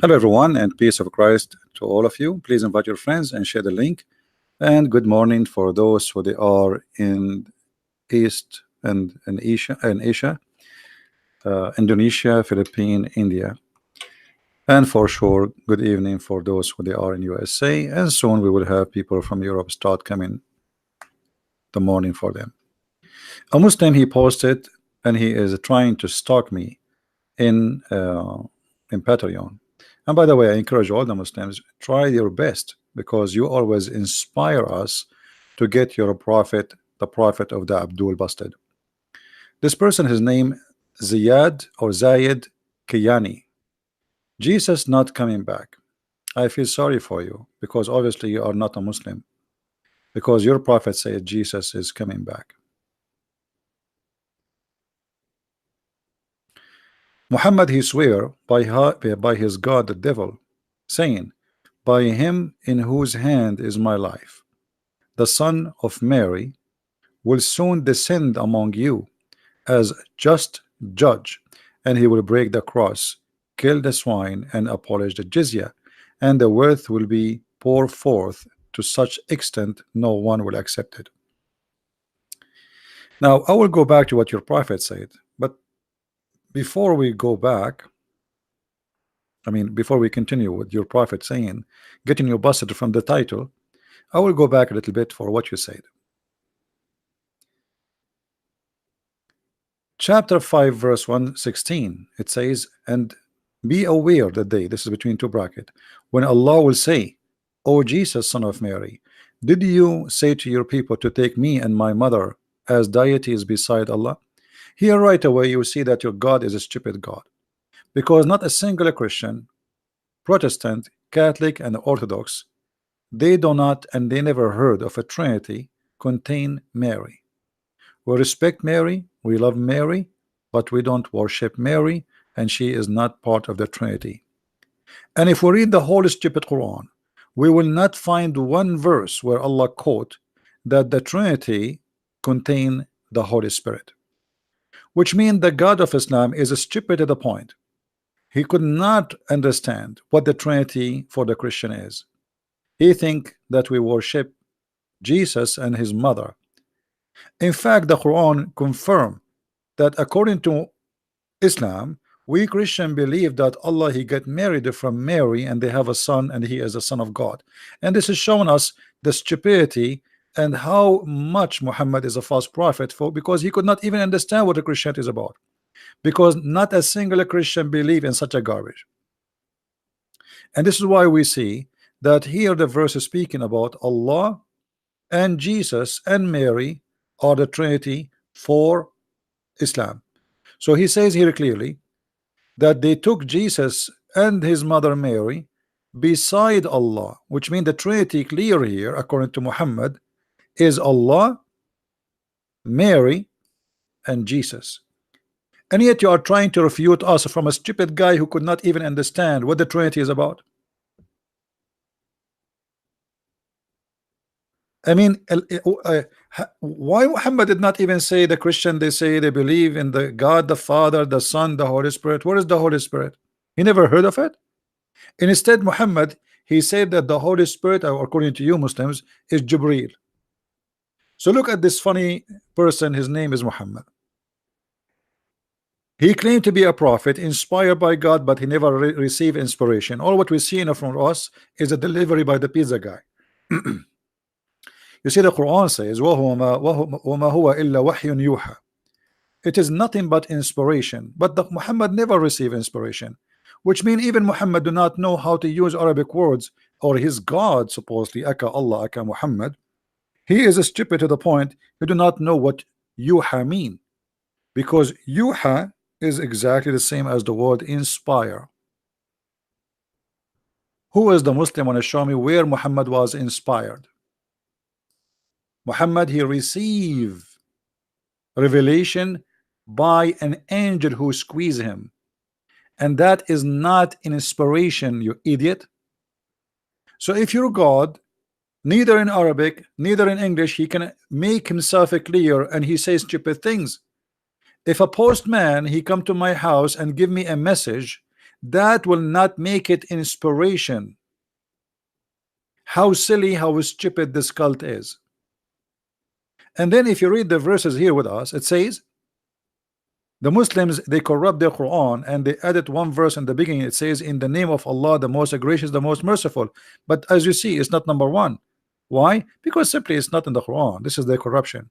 Hello, everyone, and peace of Christ to all of you. Please invite your friends and share the link. And good morning for those who they are in East and Asia, Indonesia, Philippines, India, and for sure, good evening for those who they are in USA. And soon we will have people from Europe start coming the morning for them. A Muslim he posted, and he is trying to stalk me in Patreon. And by the way, I encourage all the Muslims, try your best, because you always inspire us to get your prophet, the prophet of the Abdul busted. This person, his name Ziyad or Zayed Kiyani. Jesus not coming back. I feel sorry for you, because obviously you are not a Muslim, because your prophet said Jesus is coming back. Muhammad he swear by his God the devil, saying, by him in whose hand is my life, the son of Mary will soon descend among you as just judge, and he will break the cross, kill the swine, and abolish the jizya, and the wealth will be poured forth to such extent no one will accept it. Now I will go back to what your prophet said, but before we go back, before we continue with your prophet saying, getting you busted from the title, I will go back a little bit for what you said. Chapter 5, verse 116, it says, and be aware that day, this is between two brackets, when Allah will say, O Jesus, son of Mary, did you say to your people to take me and my mother as deities beside Allah? Here right away you see that your God is a stupid God, because not a single Christian, Protestant, Catholic, and Orthodox, they do not and they never heard of a Trinity contain Mary. We respect Mary, we love Mary, but we don't worship Mary, and she is not part of the Trinity. And if we read the whole stupid Quran, we will not find one verse where Allah quote that the Trinity contain the Holy Spirit, which means the God of Islam is stupid to the point. He could not understand what the Trinity for the Christian is. He think that we worship Jesus and his mother. In fact, the Quran confirm that according to Islam, we Christian believe that Allah he get married from Mary and they have a son and he is a son of God. And this is showing us the stupidity and how much Muhammad is a false prophet, for because he could not even understand what a Christianity is about, because not a single Christian believe in such a garbage. And this is why we see that here the verse is speaking about Allah and Jesus and Mary are the Trinity for Islam. So he says here clearly that they took Jesus and his mother Mary beside Allah, which means the Trinity clear here according to Muhammad is Allah, Mary, and Jesus. And yet you are trying to refute us from a stupid guy who could not even understand what the Trinity is about. Why Muhammad did not even say the Christian, they say they believe in the God the Father, the Son, the Holy Spirit. Where is the Holy Spirit? He never heard of it. Instead, Muhammad, he said that the Holy Spirit, according to you Muslims, is Jibreel. So look at this funny person, his name is Muhammad. He claimed to be a prophet inspired by God, but he never received inspiration. All what we see in front of us is a delivery by the pizza guy. You see, the Quran says, وَمَا هُوَ إِلَّا وَحْيٌ يُوحَى. It is nothing but inspiration. But Muhammad never received inspiration, which means even Muhammad do not know how to use Arabic words, or his God, supposedly, Aka Allah, Aka Muhammad. He is stupid to the point he do not know what yuha mean, because yuha is exactly the same as the word inspire. Who is the Muslim want to show me where Muhammad was inspired? Muhammad, he received revelation by an angel who squeezed him, and that is not an inspiration, you idiot. So if your God, neither in Arabic, neither in English, he can make himself clear and he says stupid things. If a postman he come to my house and give me a message That will not make it inspiration. How silly, how stupid this cult is. And then if you read the verses here with us, it says the Muslims, they corrupt the Quran and they added one verse in the beginning. It says, in the name of Allah, the most gracious, the most merciful. But as you see, it's not number one. Why? Because simply it's not in the Quran. This is the corruption.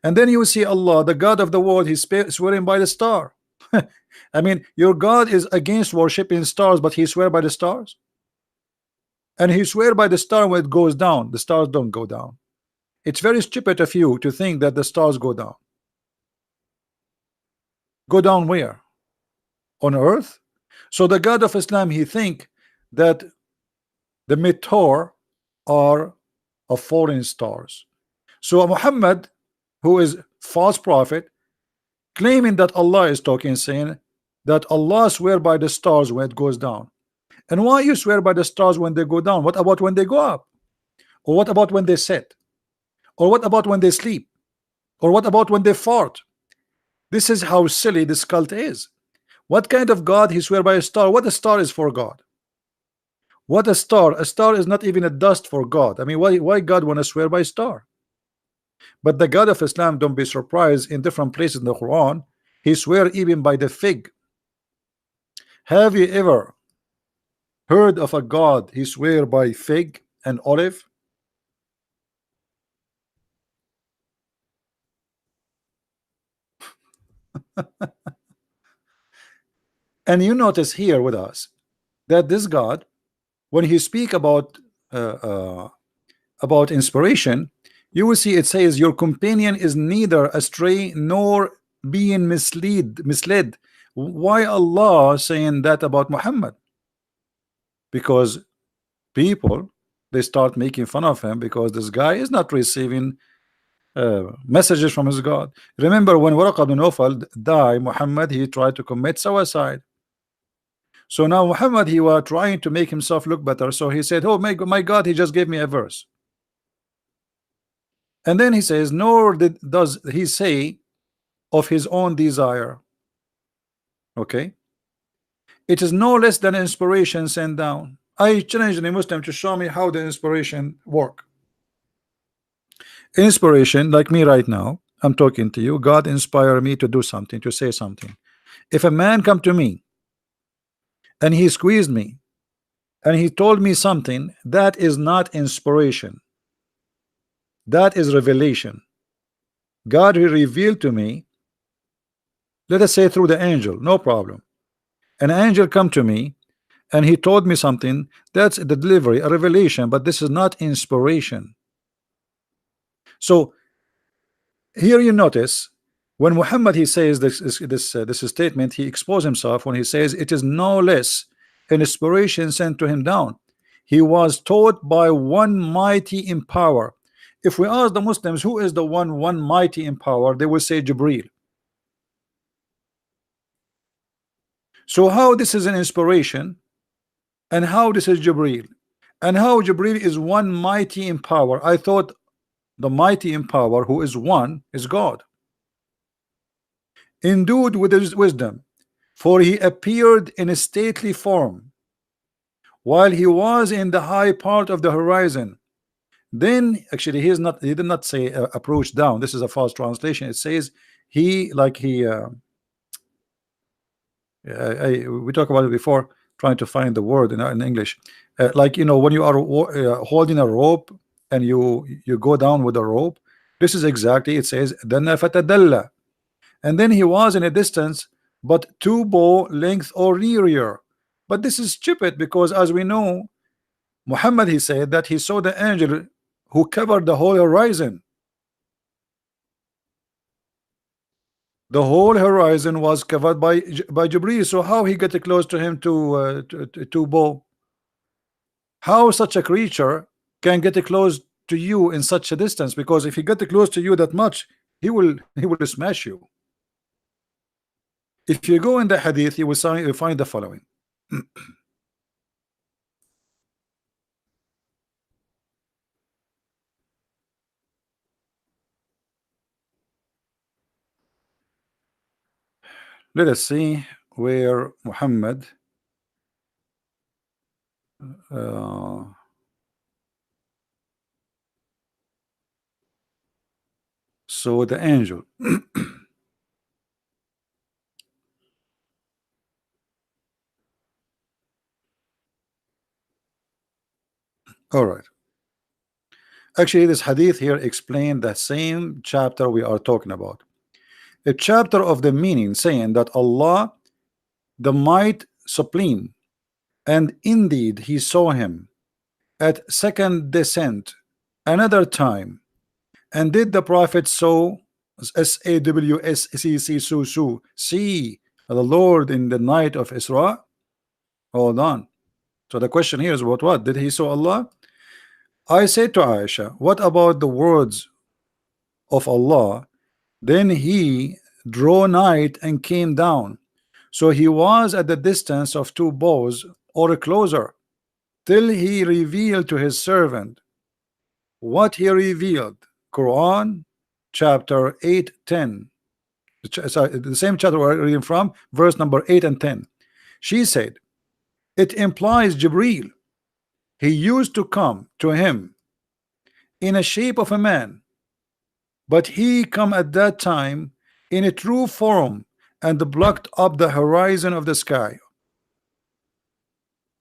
And then you will see Allah, the God of the world, he's swearing by the star. I mean, your God is against worshiping stars, but he swear by the stars. And he swear by the star when it goes down. The stars don't go down. It's very stupid of you to think that the stars go down. Go down where? On earth? So the God of Islam, he think that the meteor are of foreign stars. So Muhammad, who is false prophet, claiming that Allah is talking, saying that Allah swear by the stars when it goes down. And why you swear by the stars when they go down? What about when they go up? Or what about when they set? Or what about when they sleep? Or what about when they fart? This is how silly this cult is. What kind of God he swear by a star? What a star is for God? What a star? A star is not even a dust for God. I mean, why God want to swear by a star? But the God of Islam, don't be surprised, in different places in the Quran, he swear even by the fig. Have you ever heard of a God he swear by fig and olive? And you notice here with us that this God, when he speak about inspiration, you will see it says your companion is neither astray nor being misled. Why Allah saying that about Muhammad? Because people, they start making fun of him because this guy is not receiving messages from his God. Remember when Waraq ibn Nawfal died, Muhammad, he tried to commit suicide. So now Muhammad, he was trying to make himself look better, so he said, oh my God, he just gave me a verse. And then he says, nor does he say of his own desire. Okay, it is no less than inspiration sent down. I challenge any Muslim to show me how the inspiration work. Inspiration, like me right now, I'm talking to you, God inspired me to do something, to say something. If a man come to me and he squeezed me and he told me something, that is not inspiration, that is revelation. God will reveal to me, let us say through the angel, no problem. An angel come to me and he told me something, that's the delivery, a revelation, but this is not inspiration. So here you notice when Muhammad, he says this statement, he exposed himself when he says it is no less an inspiration sent to him down. He was taught by one mighty in power. If we ask the Muslims who is the one mighty in power, they will say Jibreel. So how this is an inspiration, and how this is Jibreel, and how Jibreel is one mighty in power? I thought the mighty in power, who is one, is God, endued with his wisdom, for he appeared in a stately form while he was in the high part of the horizon. Then actually he did not say approach down. This is a false translation. It says he, like he we talked about it before, trying to find the word in English, like, you know, when you are holding a rope and you go down with a rope. This is exactly, it says dana fatadalla, and then he was in a distance but 2 bow length or nearer. But this is stupid, because as we know, Muhammad, he said that he saw the angel who covered the whole horizon. The whole horizon was covered by Jibreel. So how he get close to him to bow? How such a creature can get close to you in such a distance? Because if he get close to you that much, he will smash you. If you go in the hadith, you will find the following. Let us see where Muhammad Uh, so the angel. All right. Actually, this hadith here explained the same chapter we are talking about. A chapter of the meaning saying that Allah, the might supreme, and indeed he saw him at second descent another time, and did the Prophet saw SAWSCC see the Lord in the night of Isra? Hold on. So the question here is about what? Did he saw Allah? I said to Aisha, what about the words of Allah? Then he drew night and came down. So he was at the distance of 2 bows or closer, till he revealed to his servant what he revealed. Quran chapter 8:10. The same chapter we're reading from, verse number 8 and 10. She said, it implies Jibreel. He used to come to him in a shape of a man, but he come at that time in a true form and blocked up the horizon of the sky.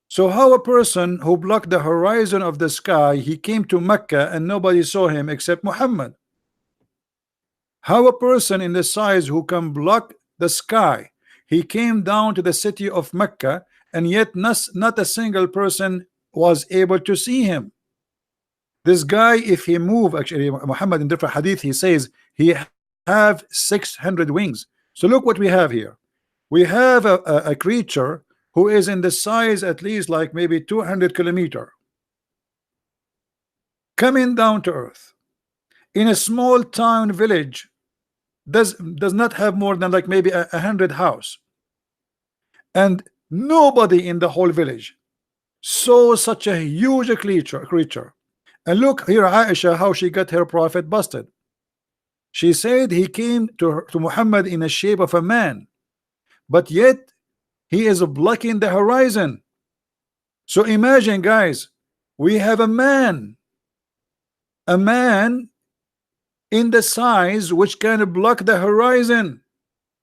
So how a person who blocked the horizon of the sky, he came to Mecca and nobody saw him except Muhammad? How a person in the size who can block the sky, he came down to the city of Mecca and yet not a single person was able to see him? This guy, if he move, actually Muhammad in different hadith, he says he have 600 wings. So look what we have here. We have a creature who is in the size at least like maybe 200 kilometer, coming down to earth in a small town village, does not have more than like maybe 100 house, and nobody in the whole village saw such a huge creature. And look here, Aisha, how she got her prophet busted. She said he came to Muhammad in a shape of a man, but yet he is blocking the horizon. So imagine, guys, we have a man in the size which can block the horizon,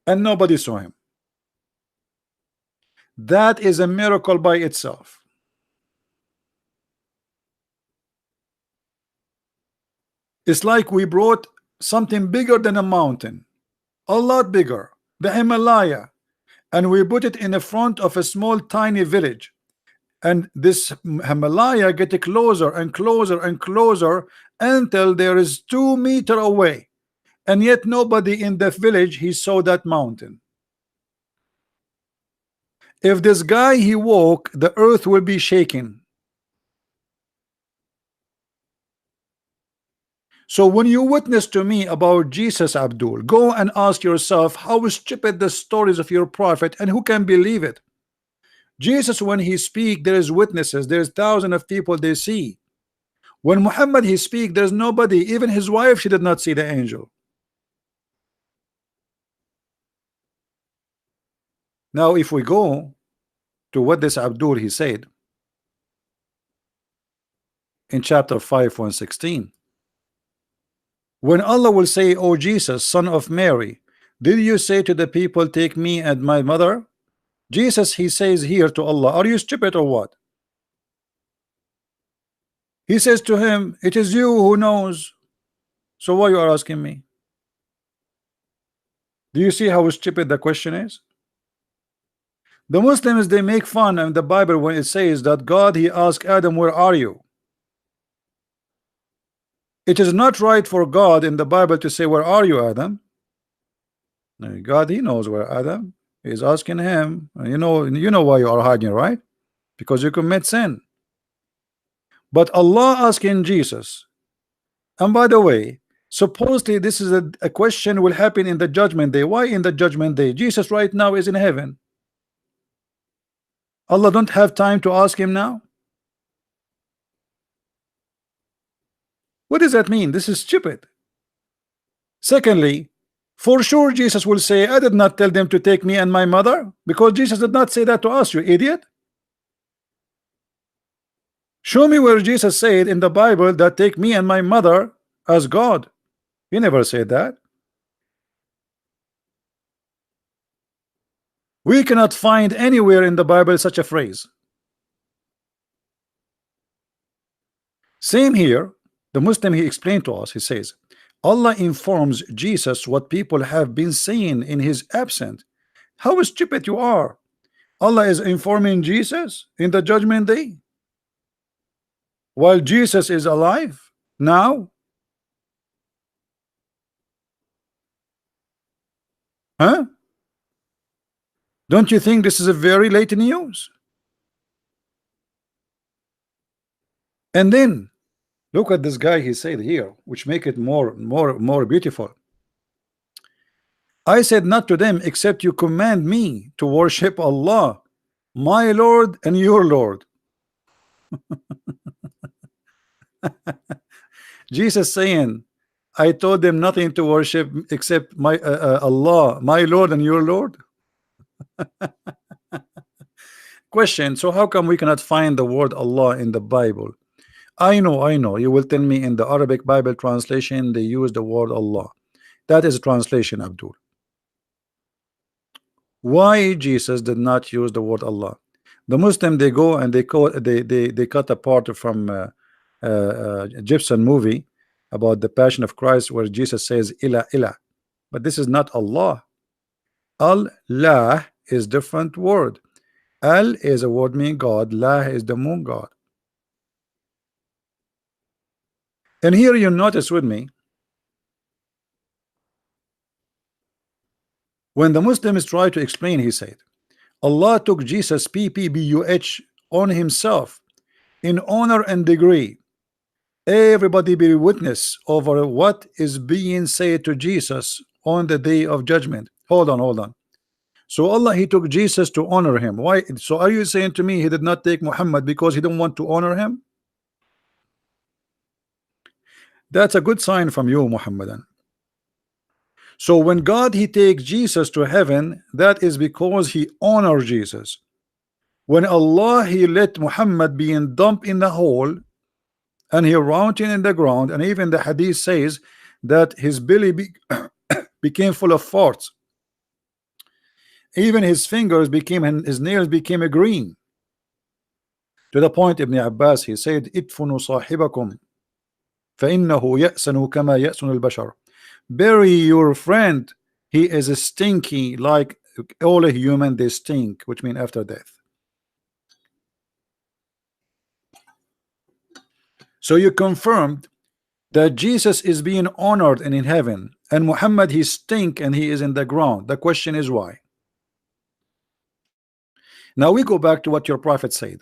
and nobody saw him. That is a miracle by itself. It's like we brought something bigger than a mountain, a lot bigger, the Himalaya, and we put it in the front of a small tiny village, and this Himalaya get closer and closer and closer until there is 2 meters away, and yet nobody in the village he saw that mountain. If this guy he walk, the earth will be shaking. So when you witness to me about Jesus, Abdul, go and ask yourself how stupid the stories of your prophet, and who can believe it? Jesus, when he speak, there is witnesses, there's thousands of people they see. When Muhammad he speak, there's nobody, even his wife, she did not see the angel. Now if we go to what this Abdul he said in chapter 5 116, when Allah will say, "O Jesus, son of Mary, did you say to the people, take me and my mother?" Jesus he says here to Allah, are you stupid or what? He says to him, it is you who knows, so why you are asking me? Do you see how stupid the question is? The Muslims, they make fun in the Bible when it says that God he asked Adam, where are you? It is not right for God in the Bible to say, where are you, Adam? God he knows where Adam is, asking him. You know why you are hiding, right? Because you commit sin. But Allah asking Jesus, and by the way, supposedly this is a question will happen in the judgment day. Why in the judgment day? Jesus right now is in heaven. Allah don't have time to ask him now? What does that mean? This is stupid. Secondly, for sure Jesus will say, I did not tell them to take me and my mother, because Jesus did not say that to us, you idiot. Show me where Jesus said in the Bible that take me and my mother as God. He never said that. We cannot find anywhere in the Bible such a phrase. Same here. The Muslim, he explained to us, he says, Allah informs Jesus what people have been saying in his absence. How stupid you are. Allah is informing Jesus in the judgment day while Jesus is alive now. Huh? Don't you think this is a very late news? And then look at this guy, he said here, which make it more beautiful. I said not to them except you command me to worship Allah, my Lord and your Lord. Jesus saying, I told them nothing to worship except my Allah, my Lord and your Lord. Question, so how come we cannot find the word Allah in the Bible? I know you will tell me in the Arabic Bible translation they use the word Allah. That is a translation, Abdul. Why Jesus did not use the word Allah? The Muslim, they go and they cut a part from Egyptian movie about the Passion of Christ where Jesus says ilah ilah, but this is not Allah. Allah is different word. Al is a word meaning God, La is the moon God. And here you notice with me, when the Muslims try to explain, he said Allah took Jesus PPBUH on himself in honor and degree. Everybody be witness over what is being said to Jesus on the day of judgment. Hold on. So Allah, he took Jesus to honor him. Why? So are you saying to me he did not take Muhammad because he didn't want to honor him? That's a good sign from you, Mohammedan. So when God, he takes Jesus to heaven, that is because he honored Jesus. When Allah, he let Muhammad being dumped in the hole and he rounding in the ground, and even the hadith says that his belly became full of farts. Even his fingers became, and his nails became a green. To the point Ibn Abbas, he said, "Idfunu sahibakum, فإنه يأسن كما يأسن البشر." Bury your friend, he is a stinky like all a human, they stink, which means after death. So you confirmed that Jesus is being honored and in heaven, and Muhammad, he stink and he is in the ground. The question is why? Now we go back to what your prophet said.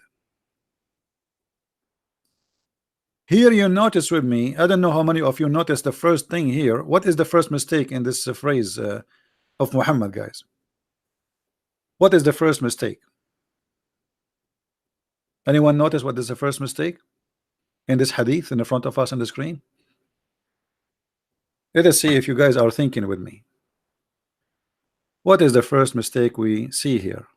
Here you notice with me, I don't know how many of you noticed the first thing here. What is the first mistake in this phrase of Muhammad, guys? What is the first mistake? Anyone notice what is the first mistake in this hadith in the front of us on the screen? Let us see if you guys are thinking with me. What is the first mistake we see here?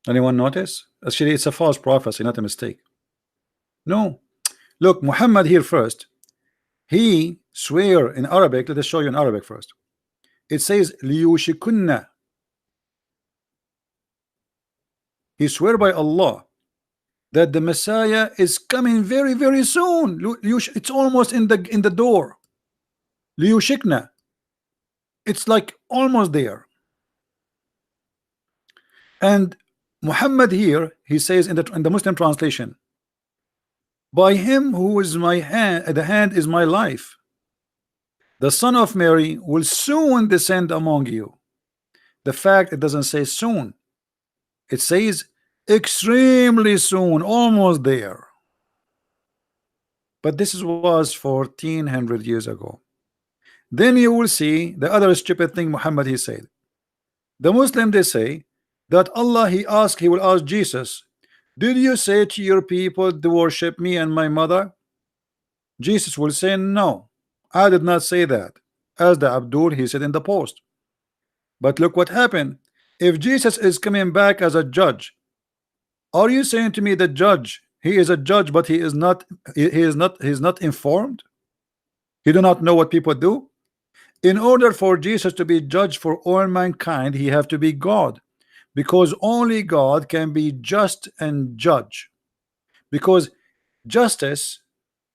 Anyone notice? Actually, it's a false prophecy, not a mistake. No. Look, Muhammad here first. He swear in Arabic. Let us show you in Arabic first. It says liyushikunna. He swear by Allah that the Messiah is coming very, very soon. It's almost in the door. Liyushikna. It's like almost there. And Muhammad here, he says in the Muslim translation, by him who is my hand, the hand is my life, the son of Mary will soon descend among you. The fact, it doesn't say soon, it says extremely soon, almost there. But this was 1400 years ago. Then you will see the other stupid thing Muhammad, he said. The Muslim, they say that Allah, he will ask Jesus, did you say to your people to worship me and my mother? Jesus will say, no, I did not say that. As the Abdul, he said in the post. But look what happened. If Jesus is coming back as a judge, are you saying to me the judge, he is a judge, but he is not, he's not informed? He do not know what people do? In order for Jesus to be judge for all mankind, he have to be God, because only God can be just and judge, because justice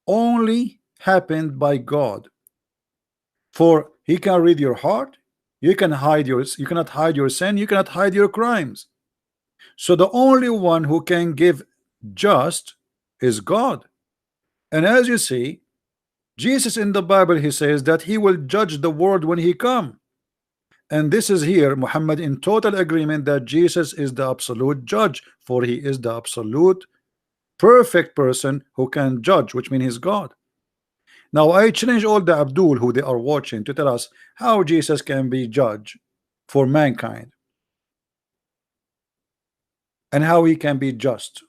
only happened by God. For he can read your heart, you cannot hide your sin, you cannot hide your crimes. So the only one who can give just is God. And as you see, Jesus in the Bible, he says that he will judge the world when he come. And this is here Muhammad in total agreement that Jesus is the absolute judge, for he is the absolute perfect person who can judge, which means he's God. Now I challenge all the Abdul who they are watching to tell us how Jesus can be judge for mankind and how he can be just.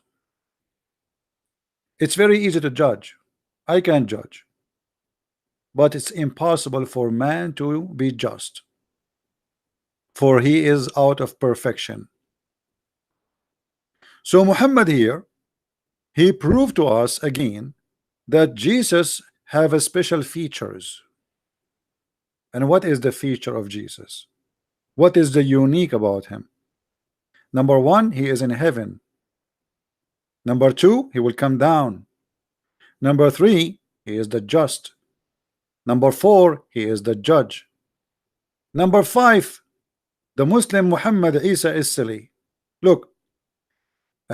It's very easy to judge. I can judge, but it's impossible for man to be just, for he is out of perfection. So Muhammad here, he proved to us again that Jesus have a special features. And what is the feature of Jesus? What is the unique about him? Number one, he is in heaven. Number two, he will come down. Number three, he is the just. Number four, he is the judge. Number five, the Muslim Muhammad Isa is silly. Look,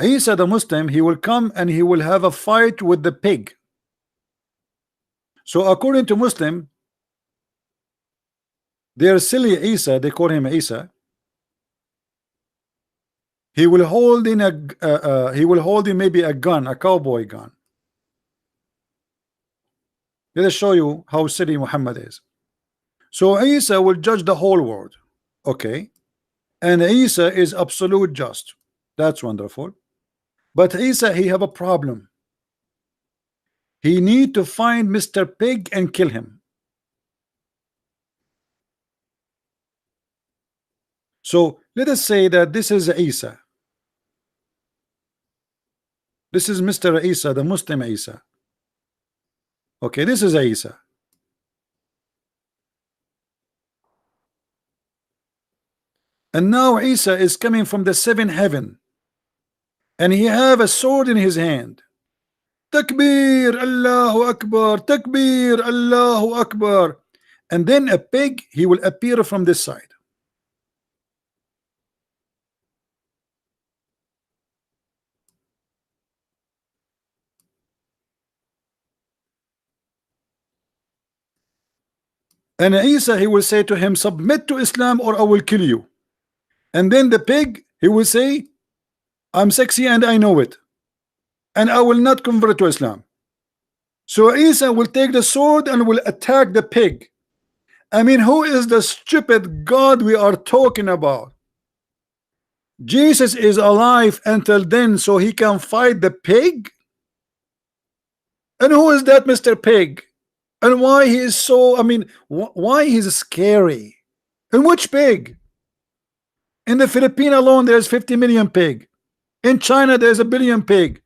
Isa the Muslim, he will come and he will have a fight with the pig. So according to Muslim, their silly Isa, they call him Isa. He will hold in maybe a gun, a cowboy gun. Let us show you how silly Muhammad is. So Isa will judge the whole world, okay? And Isa is absolute just. That's wonderful. But Isa, he have a problem. He need to find Mr. Pig and kill him. So let us say that this is Isa. This is Mr. Isa, the Muslim Isa. Okay, this is Isa. And now Isa is coming from the seventh heaven, and he have a sword in his hand. Takbir, Allahu Akbar, Takbir, Allahu Akbar. And then a pig, he will appear from this side. And Isa, he will say to him, submit to Islam or I will kill you. And then the pig, he will say, I'm sexy and I know it, and I will not convert to Islam. So Isa will take the sword and will attack the pig. I mean, who is the stupid God we are talking about? Jesus is alive until then, so he can fight the pig? And who is that Mr. Pig? And why he is so, I mean, why he's scary? And which pig? In the Philippines alone, there's 50 million pig. In China, there's 1 billion pig.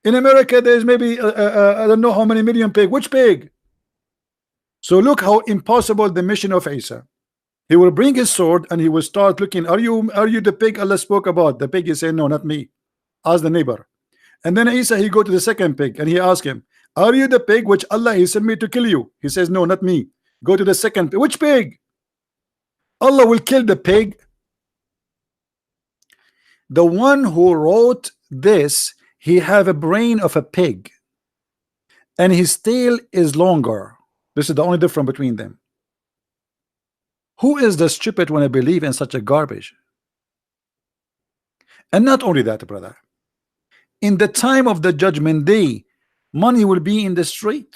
In America, there's maybe I don't know how many million pig. Which pig? So look how impossible the mission of Isa. He will bring his sword and he will start looking. Are you the pig Allah spoke about? The pig is saying, no, not me. Ask the neighbor. And then Isa, he go to the second pig and he ask him, are you the pig which Allah he sent me to kill you? He says, no, not me. Go to the second pig. Which pig? Allah will kill the pig. The one who wrote this, he have a brain of a pig, and his tail is longer. This is the only difference between them. Who is the stupid when I believe in such a garbage? And not only that, brother, in the time of the judgment day, money will be in the street.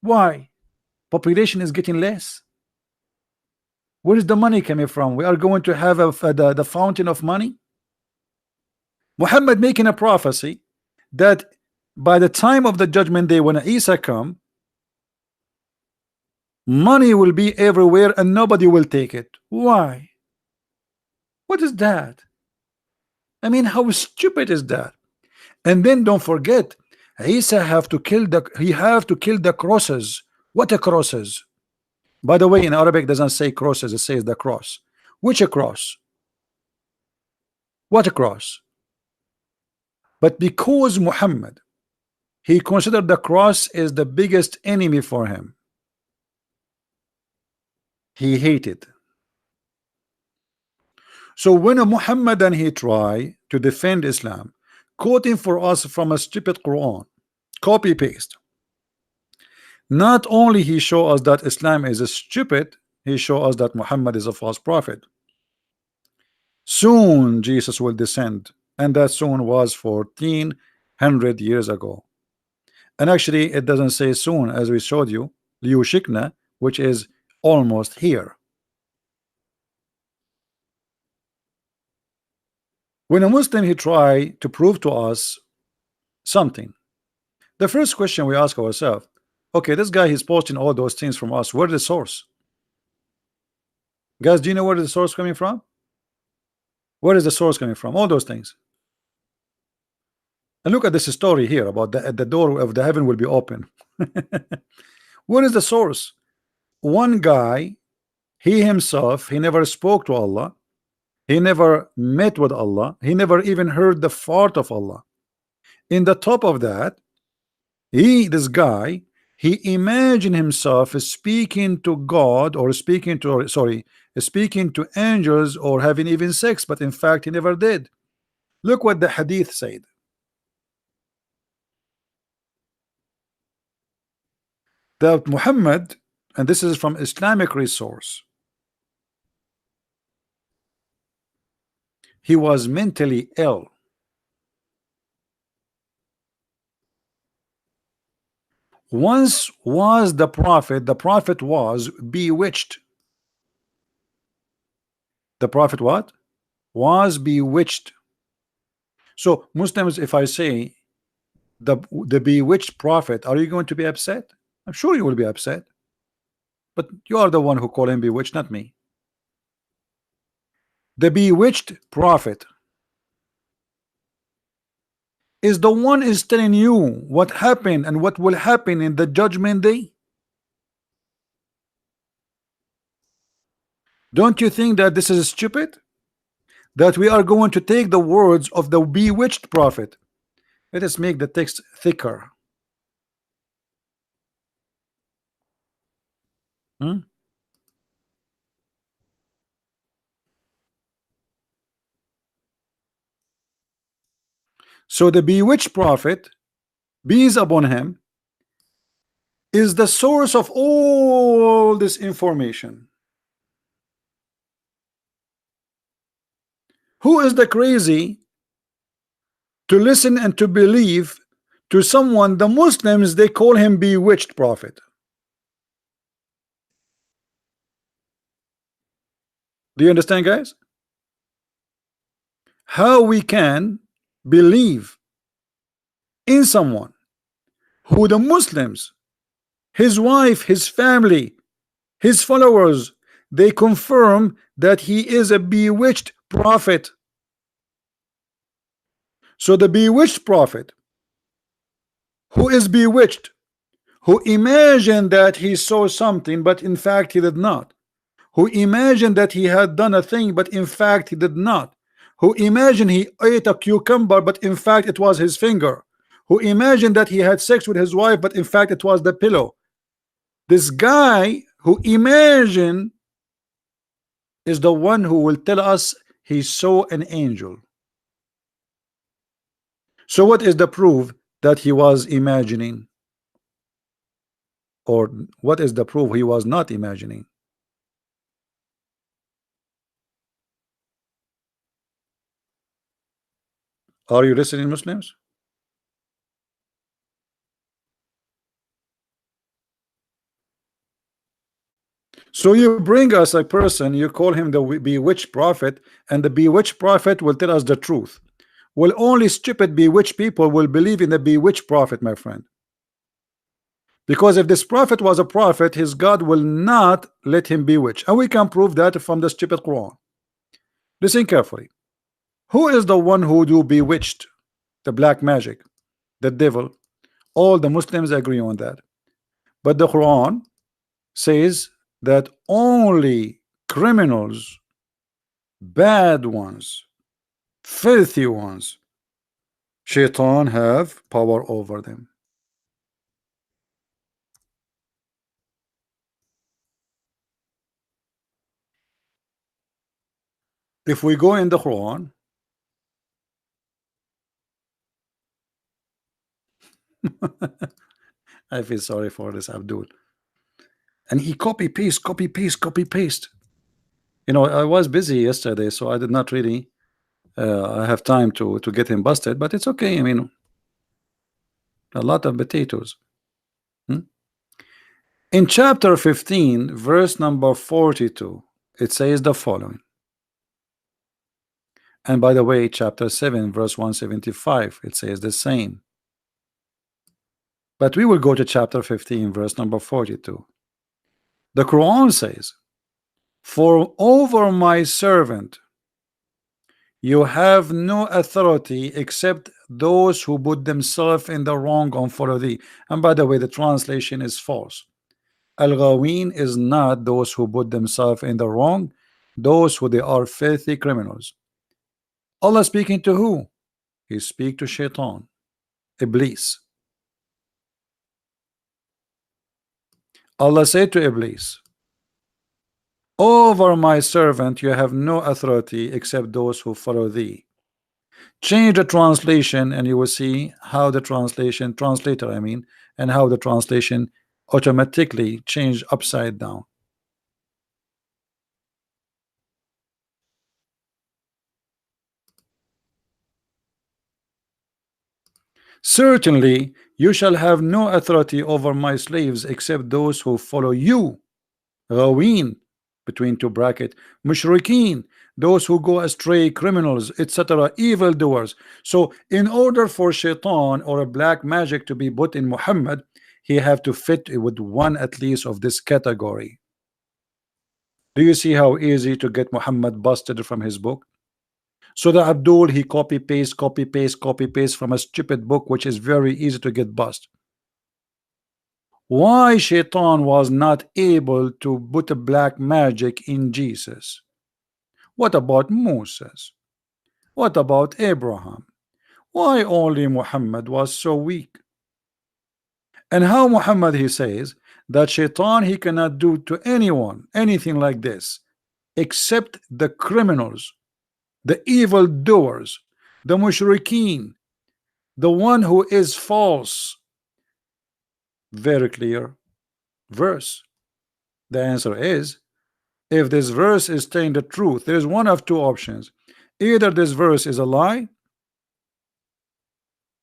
Why? Population is getting less. Where is the money coming from? We are going to have the fountain of money. Muhammad making a prophecy that by the time of the judgment day, when Isa come, money will be everywhere and nobody will take it. Why? What is that? I mean, how stupid is that? And then don't forget, Isa have to kill the crosses. What a crosses? By the way, in Arabic doesn't say crosses, it says the cross. Which a cross? What a cross? But because Muhammad, he considered the cross is the biggest enemy for him, he hated. So when a Mohammedan he try to defend Islam, quoting for us from a stupid Quran, copy paste, not only he show us that Islam is a stupid, he show us that Muhammad is a false prophet. Soon Jesus will descend, and that soon was 1400 years ago. And actually it doesn't say soon, as we showed you, Liushikna, which is almost here. When a Muslim he try to prove to us something, the first question we ask ourselves, okay, this guy he's posting all those things from us, where's the source? Guys, do you know where the source coming from? Where is the source coming from? All those things. And look at this story here about the door of the heaven will be open. Where is the source? One guy, he himself, he never spoke to Allah, he never met with Allah, he never even heard the fart of Allah. In the top of that, this guy, he imagined himself speaking to God, or speaking to angels, or having even sex, but in fact he never did. Look what the hadith said. That Muhammad, and this is from Islamic resource, he was mentally ill. Once was the prophet was bewitched. The prophet what? Was bewitched. So Muslims, if I say the bewitched prophet, are you going to be upset? I'm sure you will be upset, but you are the one who call him bewitched, not me. The bewitched prophet is the one is telling you what happened and what will happen in the judgment day. Don't you think that this is stupid? That we are going to take the words of the bewitched prophet. Let us make the text thicker. So the bewitched prophet, peace upon him, is the source of all this information. Who is the crazy to listen and to believe to someone? The Muslims, they call him bewitched prophet. Do you understand, guys? How we can believe in someone who the Muslims, his wife, his family, his followers, they confirm that he is a bewitched prophet. So the bewitched prophet, who is bewitched, who imagined that he saw something but in fact he did not, who imagined that he had done a thing but in fact he did not, who imagined he ate a cucumber but in fact it was his finger, who imagined that he had sex with his wife but in fact it was the pillow. This guy who imagined is the one who will tell us he saw an angel. So what is the proof that he was imagining? Or what is the proof he was not imagining? Are you listening, Muslims? So you bring us a person, you call him the bewitched prophet, and the bewitched prophet will tell us the truth. Well, only stupid bewitched people will believe in the bewitched prophet, my friend. Because if this prophet was a prophet, his God will not let him bewitch. And we can prove that from the stupid Quran. Listen carefully. Who is the one who do bewitched? The black magic, the devil. All the Muslims agree on that. But the Quran says that only criminals, bad ones, filthy ones, Shaitan have power over them. If we go in the Quran, I feel sorry for this Abdul. And he copy paste, copy paste, copy paste. You know, I was busy yesterday, so I did not really have time to get him busted, but it's okay. I mean, a lot of potatoes. In chapter 15, verse number 42, it says the following. And by the way, chapter 7, verse 175, it says the same. But we will go to chapter 15, verse number 42. The Quran says, "For over my servant you have no authority except those who put themselves in the wrong and follow thee." And by the way, the translation is false. Al-Ghawin is not those who put themselves in the wrong, those who they are filthy criminals. Allah speaking to who? He speak to Shaitan, Iblis. Allah said to Iblis, "Over my servant you have no authority except those who follow thee." Change the translation and you will see how the translator and how the translation automatically change upside down. "Certainly you shall have no authority over my slaves except those who follow you." Ghawin, between two bracket, mushrikeen, those who go astray, criminals, etc., evildoers. So in order for Shaitan or a black magic to be put in Muhammad, he have to fit with one at least of this category. Do you see how easy to get Muhammad busted from his book? So the Abdul, he copy paste, copy paste, copy paste from a stupid book which is very easy to get bust. Why Shaitan was not able to put a black magic in Jesus? What about Moses? What about Abraham? Why only Muhammad was so weak? And how Muhammad, he says that Shaitan, he cannot do to anyone anything like this except the criminals, the evil doers, the mushrikeen, the one who is false. Very clear verse. The answer is, if this verse is telling the truth, there's one of two options. Either this verse is a lie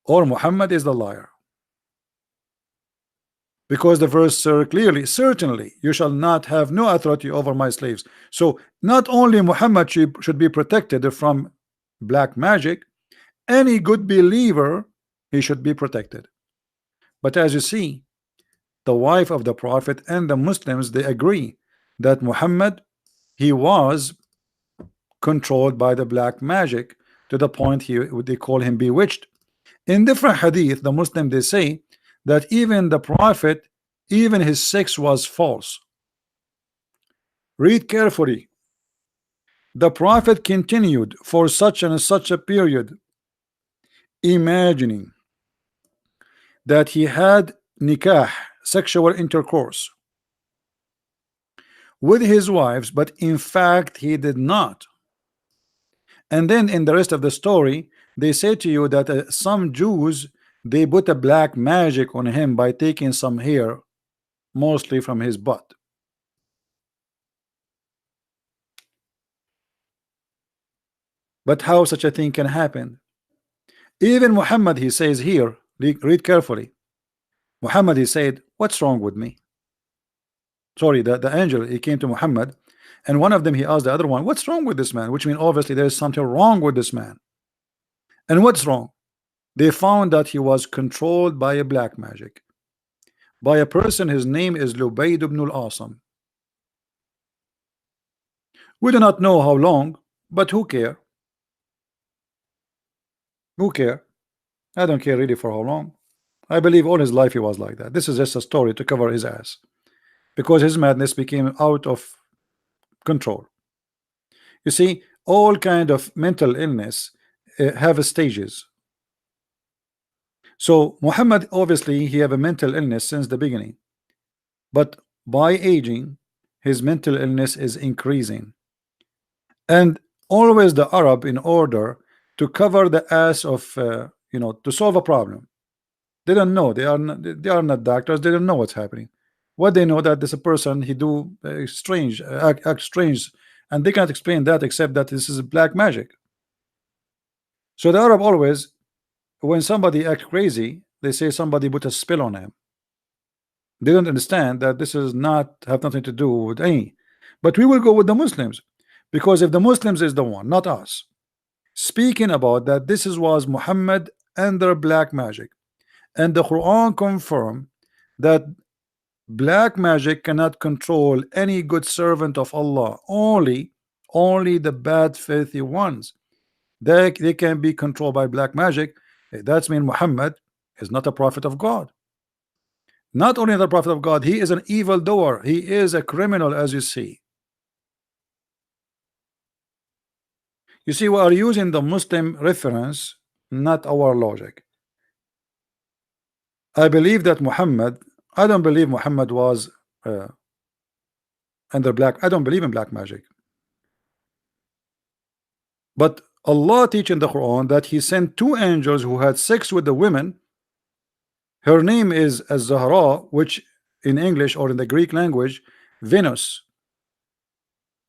or Muhammad is the liar, because the verse clearly, "Certainly you shall not have no authority over my slaves." So not only Muhammad should be protected from black magic, any good believer, he should be protected. But as you see, the wife of the Prophet and the Muslims, they agree that Muhammad, he was controlled by the black magic to the point they call him bewitched. In different hadith, the Muslim, they say that even the Prophet, even his sex was false. Read carefully. The Prophet continued for such and such a period, imagining that he had nikah, sexual intercourse, with his wives, but in fact he did not. And then in the rest of the story, they say to you that some Jews, they put a black magic on him by taking some hair, mostly from his butt. But how such a thing can happen? Even Muhammad, he says here, read carefully. Muhammad, he said, "What's wrong with me?" Sorry, the angel, he came to Muhammad, and one of them, he asked the other one, "What's wrong with this man?" Which means obviously there is something wrong with this man. And what's wrong? They found that he was controlled by a black magic, by a person, his name is Lubayd ibn al-Asam. We do not know how long, But who care? Who care? I don't care really for how long. I believe all his life he was like that. This is just a story to cover his ass because his madness became out of control. You see, all kind of mental illness have stages. So Muhammad, obviously he have a mental illness since the beginning, but by aging his mental illness is increasing. And always the Arab, in order to cover the ass of to solve a problem, they don't know, they are not doctors, they don't know what's happening. What they know that this a person he do strange act strange, and they can't explain that except that this is black magic. So the Arab always, when somebody act crazy, they say somebody put a spell on him. They don't understand that this is not have nothing to do with any. But we will go with the Muslims, because if the Muslims is the one, not us, speaking about that this is was Muhammad under black magic, and the Quran confirm that black magic cannot control any good servant of Allah, only the bad filthy ones. They can be controlled by black magic. That's mean Muhammad is not a prophet of God. Not only the prophet of God, he is an evil doer, he is a criminal, as you see. You see, we are using the Muslim reference, not our logic. I believe that Muhammad, I don't believe Muhammad was under black, I don't believe in black magic. But Allah teach in the Quran that he sent two angels who had sex with the women. Her name is Az-Zahra, which in English or in the Greek language, Venus.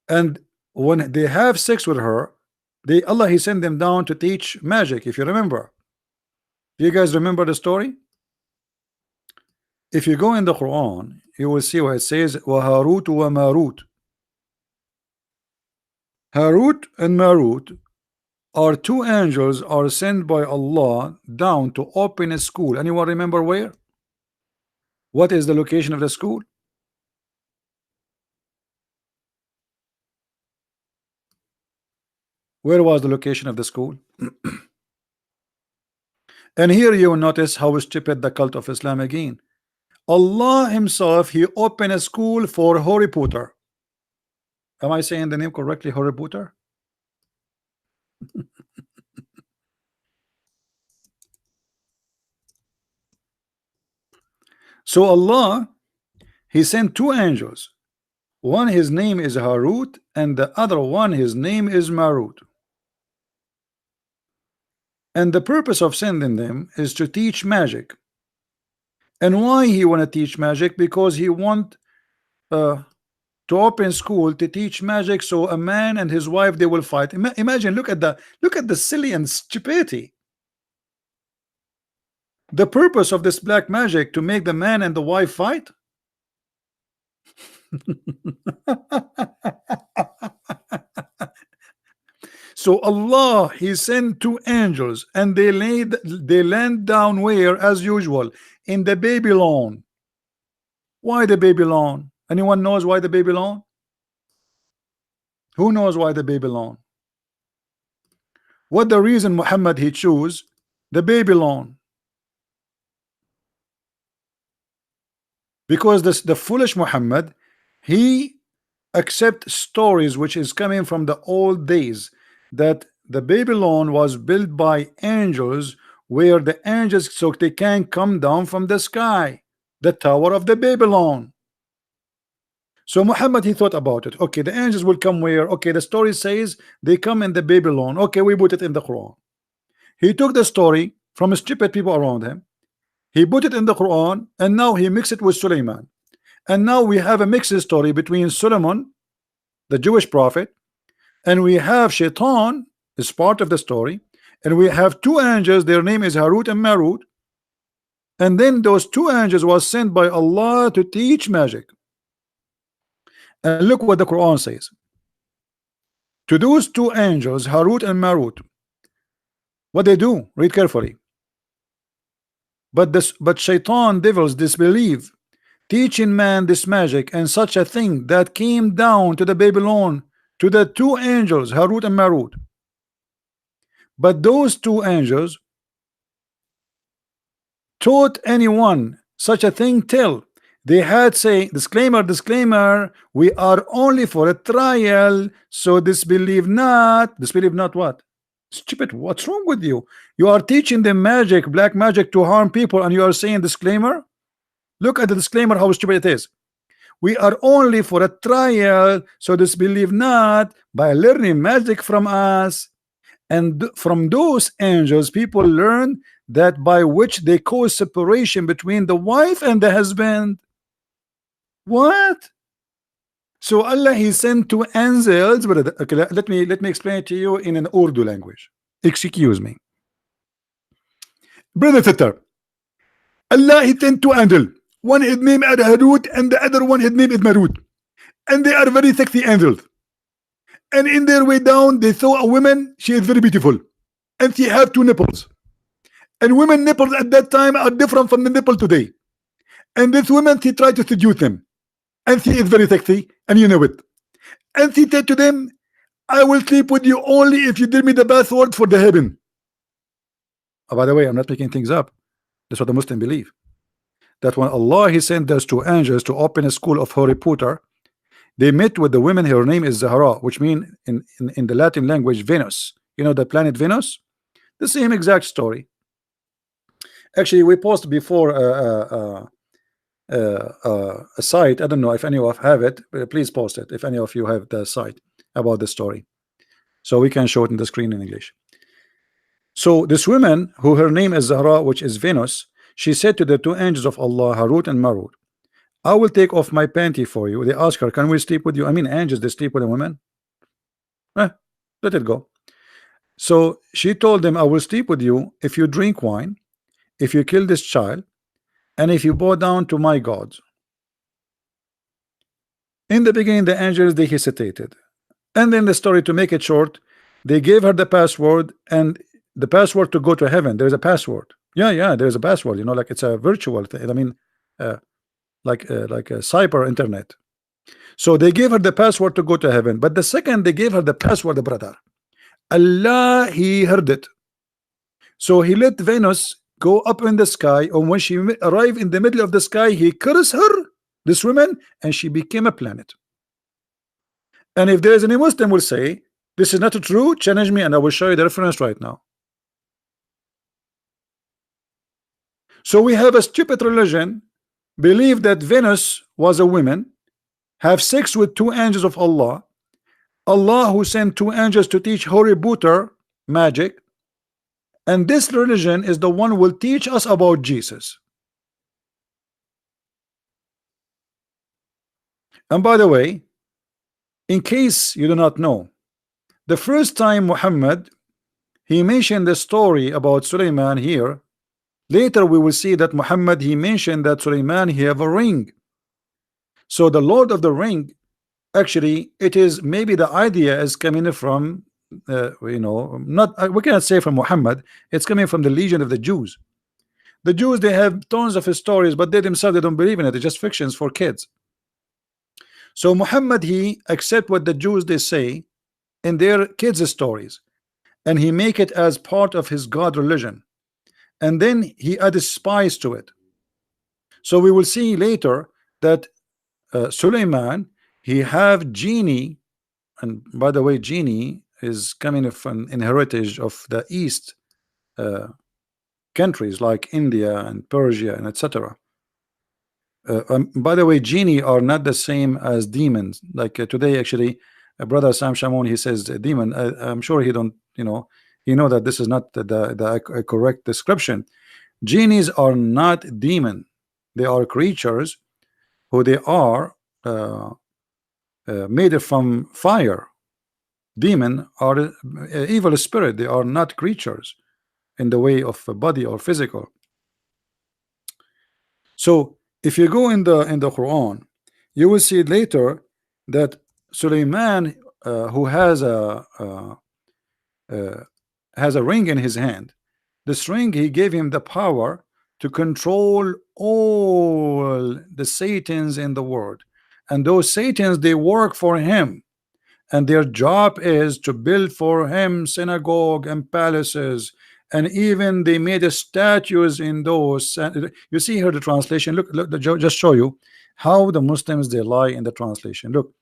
And when they have sex with her, Allah he sent them down to teach magic. If you remember, do you guys remember the story? If you go in the Quran, you will see what it says, wa Harut wa Marut. Harut and Marut are two angels are sent by Allah down to open a school. Anyone remember where? What is the location of the school? Where was the location of the school? And here you notice how stupid the cult of Islam again. Allah himself, he opened a school for Harry Potter. Am I saying the name correctly? Harry Potter? So Allah, he sent two angels. One his name is Harut, and the other one his name is Marut. And the purpose of sending them is to teach magic. And why he want to teach magic? Because he want to open school to teach magic, so a man and his wife they will fight. Imagine, look at the silly and stupidity. The purpose of this black magic to make the man and the wife fight. So Allah he sent two angels and they land down where, as usual, in the Babylon. Why the Babylon? Anyone knows why the Babylon? Who knows why the Babylon? What the reason Muhammad he choose the Babylon? Because the foolish Muhammad he accept stories which is coming from the old days, that the Babylon was built by angels, where the angels so they can come down from the sky, the Tower of the Babylon. So Muhammad he thought about it. Okay, the angels will come where? Okay, the story says they come in the Babylon. Okay, we put it in the Quran. He took the story from stupid people around him, he put it in the Quran, and now he mixed it with Suleiman. And now we have a mixed story between Solomon, the Jewish prophet, and we have Shaitan is part of the story, and we have two angels, their name is Harut and Marut, and then those two angels was sent by Allah to teach magic. And look what the Quran says. To those two angels, Harut and Marut, what they do, read carefully. But Shaitan devils disbelieve, teaching man this magic and such a thing that came down to the Babylon to the two angels, Harut and Marut. But those two angels taught anyone such a thing till they had say, disclaimer, disclaimer, we are only for a trial, so disbelieve not what? Stupid, what's wrong with you? You are teaching them magic, black magic, to harm people, and you are saying disclaimer. Look at the disclaimer, how stupid it is. We are only for a trial, so disbelieve not by learning magic from us. And from those angels, people learn that by which they cause separation between the wife and the husband. What? So Allah, He sent two angels. Okay, let me explain it to you in an Urdu language. Excuse me, brother sister. Allah, He sent two angels. One is named Harut and the other one is named Marut, and they are very sexy angels. And in their way down, they saw a woman. She is very beautiful, and she have two nipples. And women nipples at that time are different from the nipple today. And this woman, she tried to seduce them, and she is very sexy, and you know it. And she said to them, I will sleep with you only if you give me the password for the heaven. Oh, by the way, I'm not making things up. That's what the Muslims believe. That when Allah, He sent those two angels to open a school of Harry Potter, they met with the woman. Her name is Zahra, which means in the Latin language Venus. You know the planet Venus? The same exact story. Actually, we posted before a site. I don't know if any of you have it. Please post it if any of you have the site about the story, so we can show it in the screen in English. So this woman, who her name is Zahra, which is Venus, she said to the two angels of Allah, Harut and Marut, I will take off my panty for you. They ask her, can we sleep with you? I mean, angels, they sleep with a woman. Let it go. So she told them, I will sleep with you if you drink wine, if you kill this child, and if you bow down to my gods. In the beginning, the angels, they hesitated, and then the story, to make it short, they gave her the password, and the password to go to heaven. There's a password. Yeah, there's a password, you know, like it's a virtual thing. I mean, like a cyber internet. So they gave her the password to go to heaven, but the second they gave her the password, brother, Allah, He heard it. So He let Venus go up in the sky, and when she arrived in the middle of the sky, He cursed her, this woman, and she became a planet. And if there is any Muslim will say this is not true, challenge me and I will show you the reference right now. So we have a stupid religion believe that Venus was a woman, have sex with two angels of Allah, Allah who sent two angels to teach Harry Potter magic, and this religion is the one who will teach us about Jesus. And by the way, in case you do not know, the first time Muhammad, he mentioned the story about Sulaiman here. Later we will see that Muhammad, he mentioned that Sulaiman, he have a ring. So the Lord of the Ring, actually, it is maybe the idea is coming from you know, not we cannot say from Muhammad, it's coming from the legion of the Jews. The Jews, they have tons of stories, but they themselves, they don't believe in it. It's just fictions for kids. So Muhammad, he accept what the Jews they say in their kids stories, and he make it as part of his God religion, and then he added spice to it. So we will see later that Suleiman, he have genie, and by the way, genie is coming from an heritage of the East countries like India and Persia and etc. By the way, genie are not the same as demons. Like today, actually, brother Sam Shamoun, he says demon. I'm sure he don't, you know that this is not the correct description. Genies are not demon. They are creatures who they are made from fire. Demon are evil spirit. They are not creatures in the way of body or physical. So if you go in the Quran, you will see later that Suleiman, who has a ring in his hand. This ring, he gave him the power to control all the Satans in the world, and those Satans, they work for him, and their job is to build for him synagogue and palaces, and even they made a statues in those. You see here the translation. Look, just show you how the Muslims they lie in the translation. Look,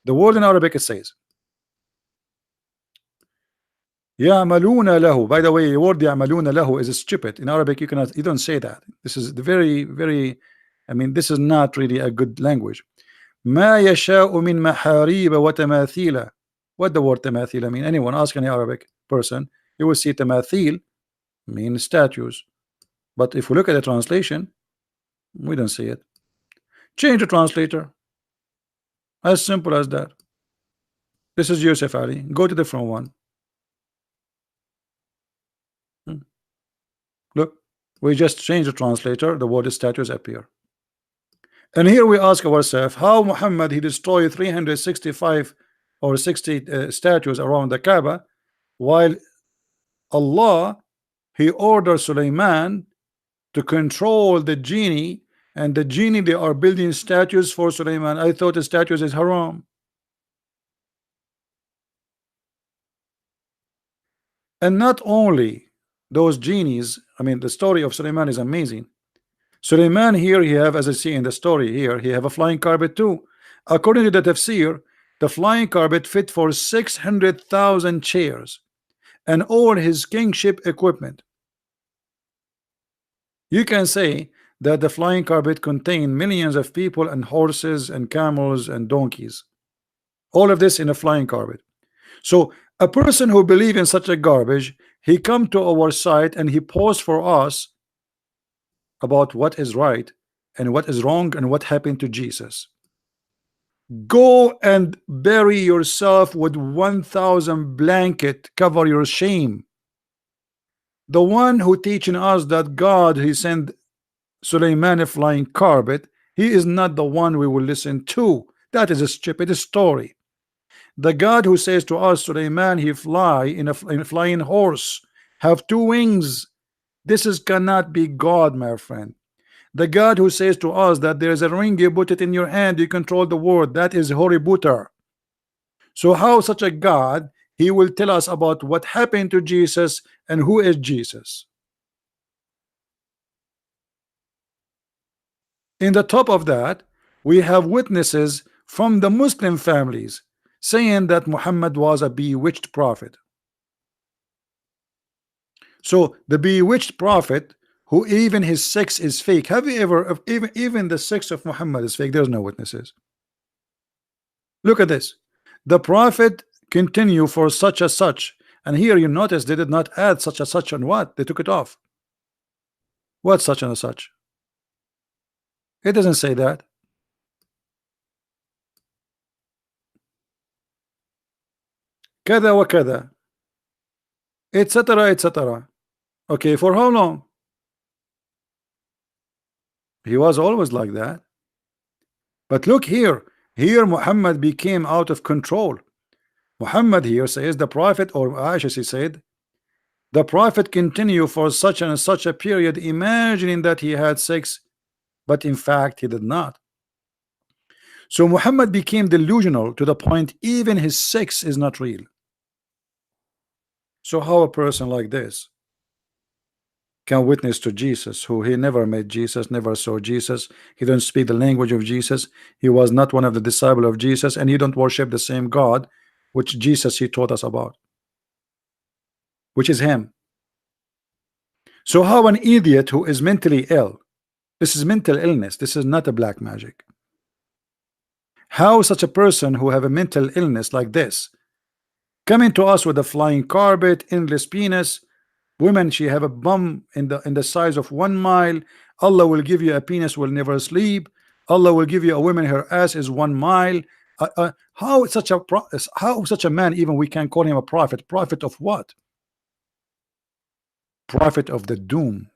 the word in Arabic it says يعملون له. By the way, the word يعملون له is stupid. In Arabic you don't say that. This is the very I mean, this is not really a good language. ما يشاء من محاريب وتماثيل. What the word تماثيل mean? Anyone ask any Arabic person, you will see تماثيل mean statues. But if we look at the translation, we don't see it. Change the translator. As simple as that. This is Yusuf Ali. Go to the different one. Look, we just change the translator, the word statues appear. And here we ask ourselves how Muhammad he destroyed 365 or 60 statues around the Kaaba, while Allah he ordered Sulaiman to control the genie, and the genie they are building statues for Sulaiman. I thought the statues is haram. And not only those genies, I mean the story of Sulaiman is amazing. Sulaiman here he have, as I see in the story here, he have a flying carpet too. According to the tafsir, the flying carpet fit for 600,000 chairs and all his kingship equipment. You can say that the flying carpet contained millions of people and horses and camels and donkeys. All of this in a flying carpet. So a person who believe in such a garbage, he come to our site and he posts for us about what is right and what is wrong and what happened to Jesus. Go and bury yourself with 1,000 blanket, cover your shame. The one who teaching us that God he sent Sulaiman a flying carpet, he is not the one we will listen to. That is a stupid story. The God who says to us Sulaiman he fly in a flying horse, have 2 wings. This cannot be God, my friend. The God who says to us that there is a ring, you put it in your hand, you control the world, that is Hoributer. So how such a God he will tell us about what happened to Jesus and who is Jesus? In the top of that, we have witnesses from the Muslim families saying that Muhammad was a bewitched prophet. So the bewitched prophet, who even his sex is fake. Have you ever, even the sex of Muhammad is fake? There's no witnesses. Look at this. The prophet continue for such a such, and here you notice they did not add such a such and what? They took it off. What such and a such? It doesn't say that. Kada wa kada, etc., etc. Okay, for how long? He was always like that. But look here, Muhammad became out of control. Muhammad here says the prophet, or Aisha she said, the prophet continued for such and such a period, imagining that he had sex, but in fact he did not. So Muhammad became delusional to the point even his sex is not real. So how a person like this can witness to Jesus, who he never met Jesus, never saw Jesus, he don't speak the language of Jesus, he was not one of the disciples of Jesus, and he don't worship the same God which Jesus he taught us about, which is him. So how an idiot who is mentally ill, this is mental illness, this is not a black magic, how such a person who have a mental illness like this coming to us with a flying carpet, endless penis, women she have a bum in the size of 1 mile, Allah will give you a penis will never sleep, Allah will give you a woman her ass is 1 mile. How such a man, even we can call him a prophet? Prophet of what? Prophet of the doom.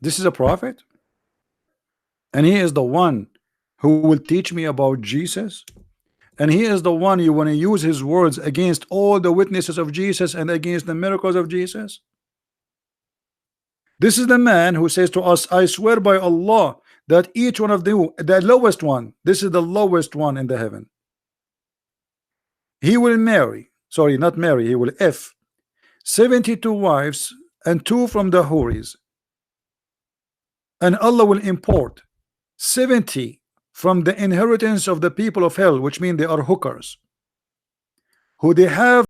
This is a prophet, and he is the one who will teach me about Jesus, and he is the one you want to use his words against all the witnesses of Jesus and against the miracles of Jesus. This is the man who says to us, I swear by Allah that each one of them, the lowest one, this is the lowest one in the heaven, he will marry, sorry, not marry, he will F 72 wives and 2 from the Houris, and Allah will import 70 from the inheritance of the people of hell, which mean they are hookers, who they have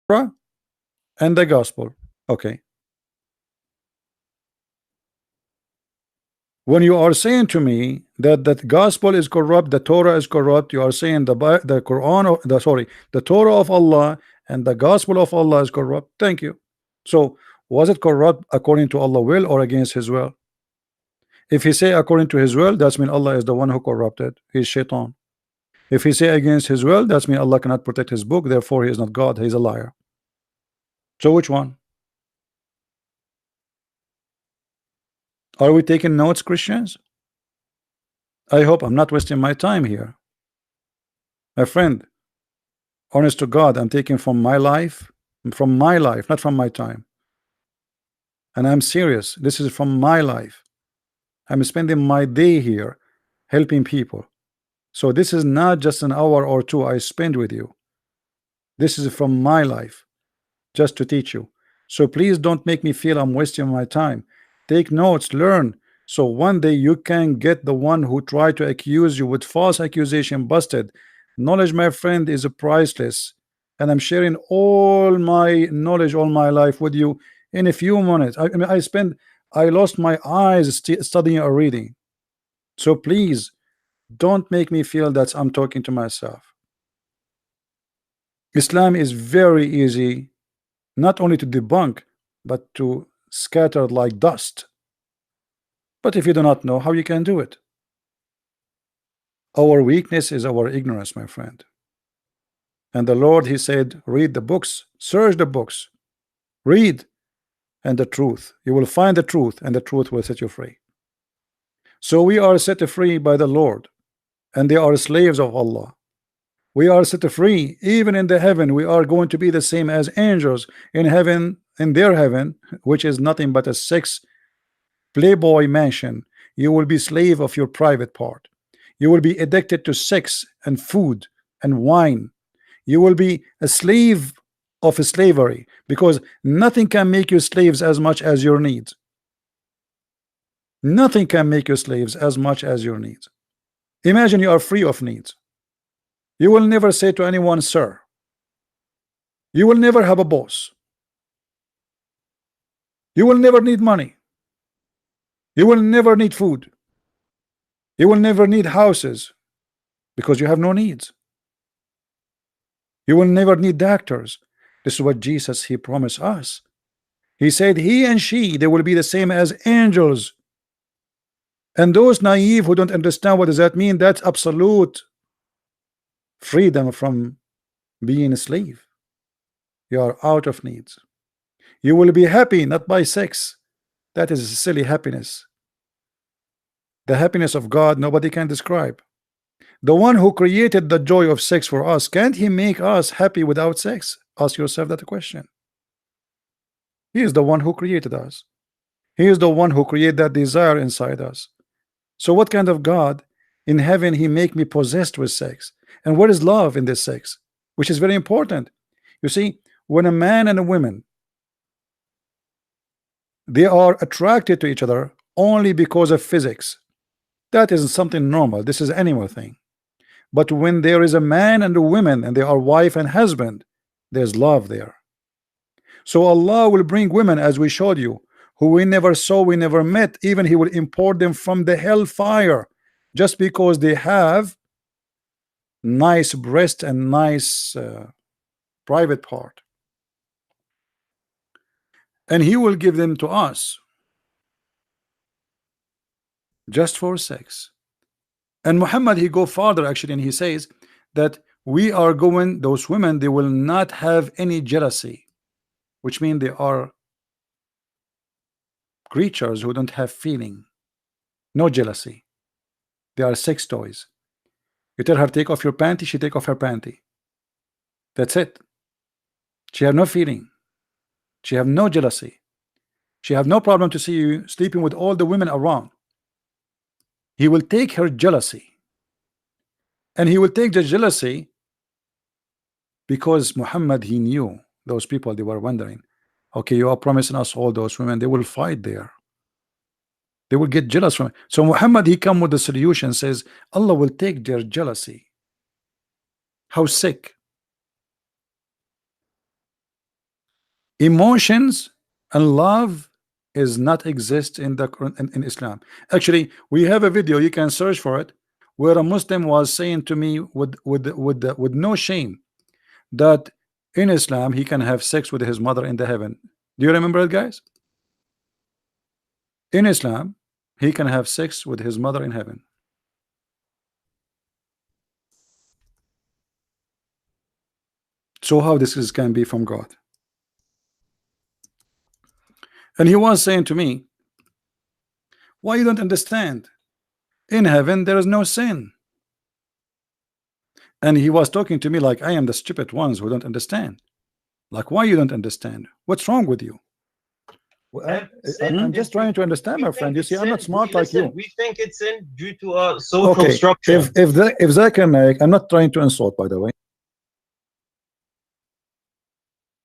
and the gospel. Okay. When you are saying to me that the gospel is corrupt, the Torah is corrupt, you are saying the Quran, the Torah of Allah and the gospel of Allah is corrupt. Thank you. So was it corrupt according to Allah's will or against His will? If He say according to His will, that's mean Allah is the one who corrupted. He's shaitan. If He say against His will, that's mean Allah cannot protect His book. Therefore, He is not God. He is a liar. So which one? Are we taking notes, Christians? I hope I'm not wasting my time here. My friend, honest to God, I'm taking from my life, not from my time. And I'm serious. This is from my life. I'm spending my day here helping people. So this is not just an hour or two I spend with you. This is from my life, just to teach you. So please don't make me feel I'm wasting my time. Take notes, learn, so one day you can get the one who tried to accuse you with false accusation busted. Knowledge, my friend, is priceless, and I'm sharing all my knowledge all my life with you in a few minutes. I mean, I lost my eyes studying or reading. So please don't make me feel that I'm talking to myself. Islam is very easy, not only to debunk, but to scatter like dust. But if you do not know how you can do it, our weakness is our ignorance, my friend. And the Lord, He said, read the books, search the books, read, and the truth. You will find the truth, and the truth will set you free. So we are set free by the Lord, and they are slaves of Allah. We are set free even in the heaven. We are going to be the same as angels in heaven, in their heaven, which is nothing but a sex playboy mansion. You will be slave of your private part. You will be addicted to sex and food and wine. You will be a slave of slavery, because nothing can make you slaves as much as your needs. Nothing can make you slaves as much as your needs. Imagine you are free of needs. You will never say to anyone, sir. You will never have a boss. You will never need money. You will never need food. You will never need houses, because you have no needs. You will never need doctors. This is what Jesus, He promised us. He said he and she, they will be the same as angels. And those naive who don't understand what does that mean, that's absolute freedom from being a slave. You are out of needs. You will be happy not by sex. That is a silly happiness. The happiness of God nobody can describe. The one who created the joy of sex for us, can't He make us happy without sex? Ask yourself that question. He is the one who created us. He is the one who created that desire inside us. So what kind of God in heaven He make me possessed with sex? And what is love in this sex? Which is very important. You see, when a man and a woman, they are attracted to each other only because of physics, that isn't something normal. This is an animal thing. But when there is a man and a woman and they are wife and husband, there's love there. So Allah will bring women, as we showed you, who we never saw, we never met. Even He will import them from the hellfire, just because they have nice breast and nice private part. And He will give them to us just for sex. And Muhammad, he go farther actually, and he says that we are going, those women, they will not have any jealousy, which means they are creatures who don't have feeling, no jealousy. They are sex toys. You tell her take off your panty, she take off her panty. That's it. She have no feeling. She have no jealousy. She have no problem to see you sleeping with all the women around. He will take her jealousy. And He will take the jealousy because Muhammad, he knew those people, they were wondering, okay, you are promising us all those women, they will fight there. They will get jealous from it. So Muhammad, he come with the solution, says Allah will take their jealousy. How sick. Emotions and love is not exist in the in Islam. Actually, we have a video, you can search for it, where a Muslim was saying to me with no shame that in Islam he can have sex with his mother in the heaven. Do you remember it, guys? In Islam, he can have sex with his mother in heaven. So how this can be from God? And he was saying to me, why you don't understand? In heaven there is no sin. And he was talking to me like I am the stupid ones who don't understand. Like, why you don't understand? What's wrong with you? Well, I'm just trying to understand, my friend. You see, I'm not smart like you. We think it's in due to our social structure. If that can make, I'm not trying to insult, by the way.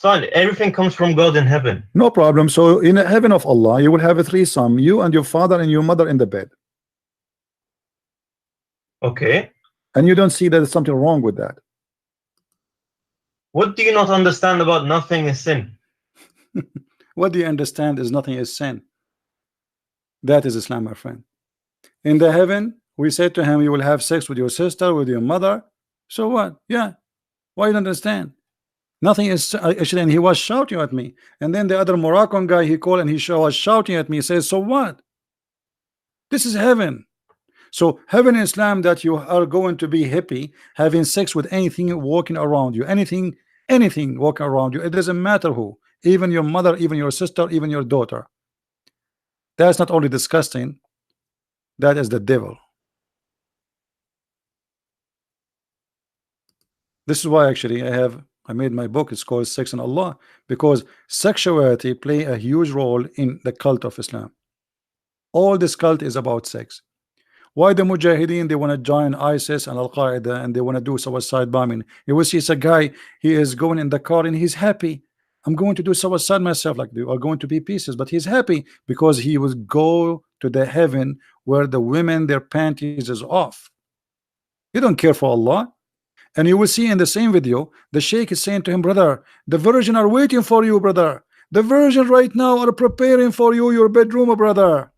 Son, everything comes from God in heaven. No problem. So in the heaven of Allah, you will have a threesome, you and your father and your mother in the bed. Okay. And you don't see that there's something wrong with that. What do you not understand about nothing is sin? What do you understand is nothing is sin? That is Islam, my friend. In the heaven, we said to him, you will have sex with your sister, with your mother. So what? Yeah. Why you don't understand? Nothing is actually, and he was shouting at me. And then the other Moroccan guy he called and he was shouting at me. He says, so what? This is heaven. So heaven in Islam, that you are going to be happy having sex with anything walking around you, anything walking around you. It doesn't matter who, even your mother, even your sister, even your daughter. That's not only disgusting, that is the devil. This is why actually I made my book. It's called Sex and Allah, because sexuality play a huge role in the cult of Islam. All this cult is about sex. Why the Mujahideen, they want to join ISIS and Al-Qaeda and they want to do suicide bombing? You will see it's a guy, he is going in the car and he's happy. I'm going to do suicide myself, like they are going to be pieces, but he's happy because he will go to the heaven where the women, their panties is off. You don't care for Allah. And you will see in the same video, the Sheikh is saying to him, brother, the virgin are waiting for you, brother. The virgin right now are preparing for you your bedroom, brother.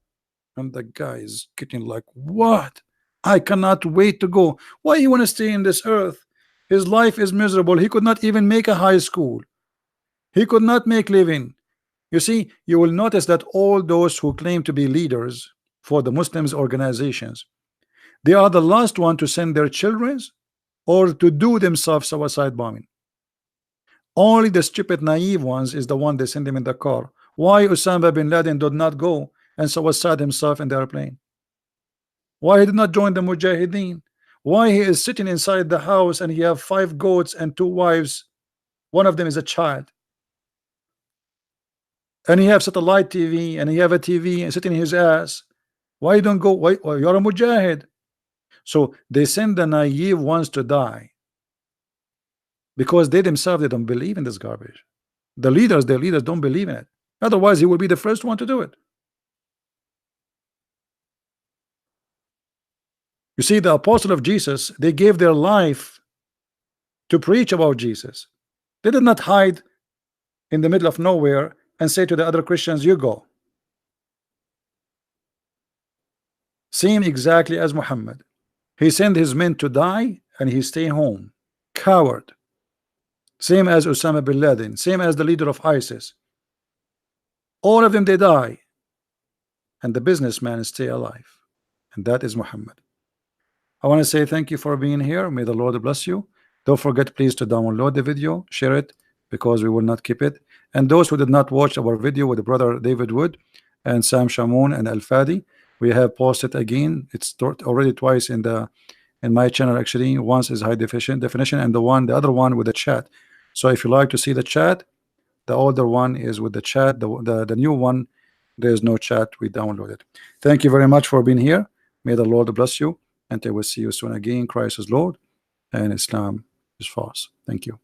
And the guy is getting like, what? I cannot wait to go. Why you want to stay in this earth? His life is miserable. He could not even make a high school. He could not make living. You see, you will notice that all those who claim to be leaders for the Muslims organizations, they are the last one to send their children or to do themselves suicide bombing. Only the stupid naive ones is the one they send them in the car. Why Osama bin Laden did not go and suicide himself in the airplane? Why he did not join the Mujahideen? Why he is sitting inside the house and he have 5 goats and 2 wives? One of them is a child. And he have satellite TV and he have a TV and sitting in his ass. Why you don't go? Why you're a Mujahid? So they send the naive ones to die because they themselves, they don't believe in this garbage. The leaders, their leaders don't believe in it. Otherwise, he will be the first one to do it. You see, the apostle of Jesus, they gave their life to preach about Jesus. They did not hide in the middle of nowhere and say to the other Christians, you go. Same exactly as Muhammad. He sent his men to die and he stay home. Coward. Same as Osama bin Laden, same as the leader of ISIS. All of them, they die. And the businessman stay alive. And that is Muhammad. I want to say thank you for being here. May the Lord bless you. Don't forget, please, to download the video, share it, because we will not keep it. And those who did not watch our video with brother David Wood and Sam Shamoun and Al Fadi, we have posted again. It's already twice in my channel. Actually, once is high definition, and the other one with the chat. So if you like to see the chat, the older one is with the chat. The new one, there is no chat. We download it. Thank you very much for being here. May the Lord bless you, and I will see you soon again. Christ is Lord, and Islam is false. Thank you.